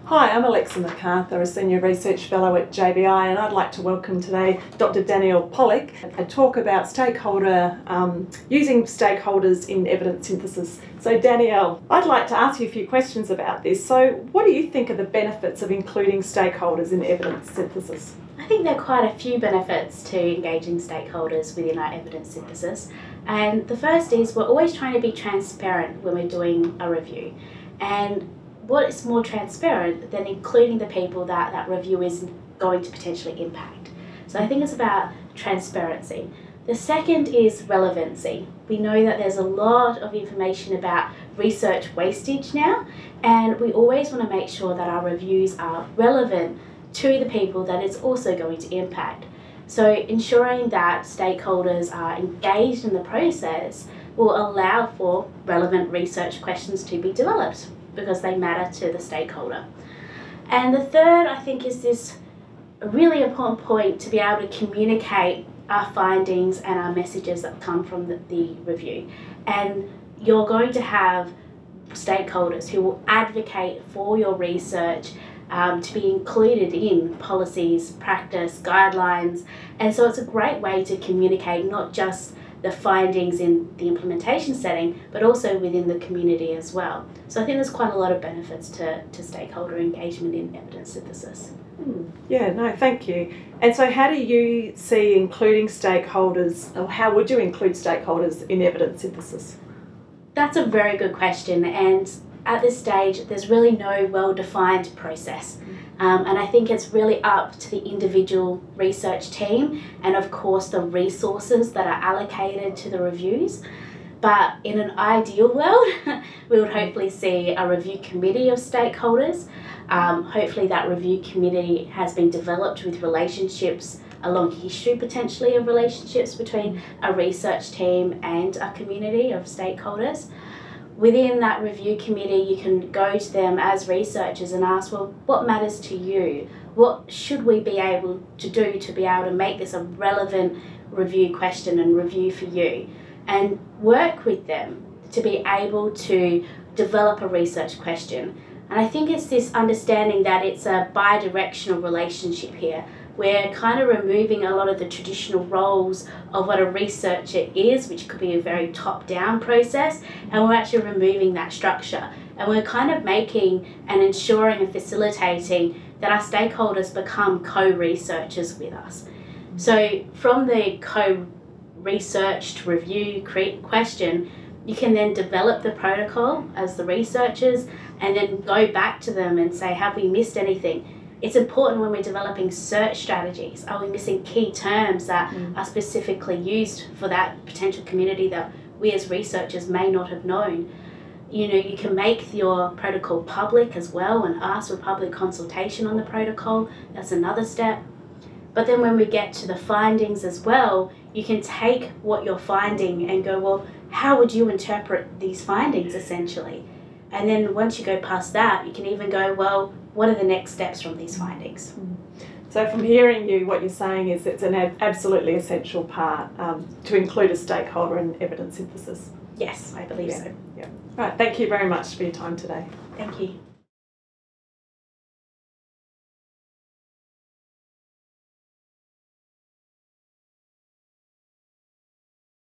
Hi, I'm Alexa MacArthur, a Senior Research Fellow at JBI, and I'd like to welcome today Dr. Danielle Pollock and talk about using stakeholders in evidence synthesis. So Danielle, I'd like to ask you a few questions about this. So what do you think are the benefits of including stakeholders in evidence synthesis? I think there are quite a few benefits to engaging stakeholders within our evidence synthesis. And the first is we're always trying to be transparent when we're doing a review. And what is more transparent than including the people that that review is going to potentially impact? So I think it's about transparency. The second is relevancy. We know that there's a lot of information about research wastage now, and we always want to make sure that our reviews are relevant to the people that it's also going to impact. So ensuring that stakeholders are engaged in the process will allow for relevant research questions to be developed, because they matter to the stakeholder. And the third, I think, is this really important point to be able to communicate our findings and our messages that come from the review. And you're going to have stakeholders who will advocate for your research to be included in policies, practice, guidelines. And so it's a great way to communicate not just the findings in the implementation setting, but also within the community as well. So I think there's quite a lot of benefits to stakeholder engagement in evidence synthesis. Yeah, no, thank you. And so how do you see including stakeholders, or how would you include stakeholders in evidence synthesis? That's a very good question, and at this stage there's really no well-defined process. And I think it's really up to the individual research team and of course the resources that are allocated to the reviews. But in an ideal world, we would hopefully see a review committee of stakeholders. Hopefully that review committee has been developed with relationships, a long history potentially of relationships between a research team and a community of stakeholders. Within that review committee, you can go to them as researchers and ask, well, what matters to you? What should we be able to do to be able to make this a relevant review question and review for you? And work with them to be able to develop a research question. And I think it's this understanding that it's a bi-directional relationship here. We're kind of removing a lot of the traditional roles of what a researcher is, which could be a very top-down process, and we're actually removing that structure. And we're kind of making and ensuring and facilitating that our stakeholders become co-researchers with us. So from the co-researched review question, you can then develop the protocol as the researchers and then go back to them and say, have we missed anything? It's important when we're developing search strategies. Are we missing key terms that are specifically used for that potential community that we as researchers may not have known? You know, you can make your protocol public as well and ask for public consultation on the protocol. That's another step. But then when we get to the findings as well, you can take what you're finding and go, well, how would you interpret these findings essentially? And then once you go past that, you can even go, well, what are the next steps from these findings? So from hearing you, what you're saying is it's an absolutely essential part to include a stakeholder in evidence synthesis. Yes, I believe so. Yeah. Right, thank you very much for your time today. Thank you.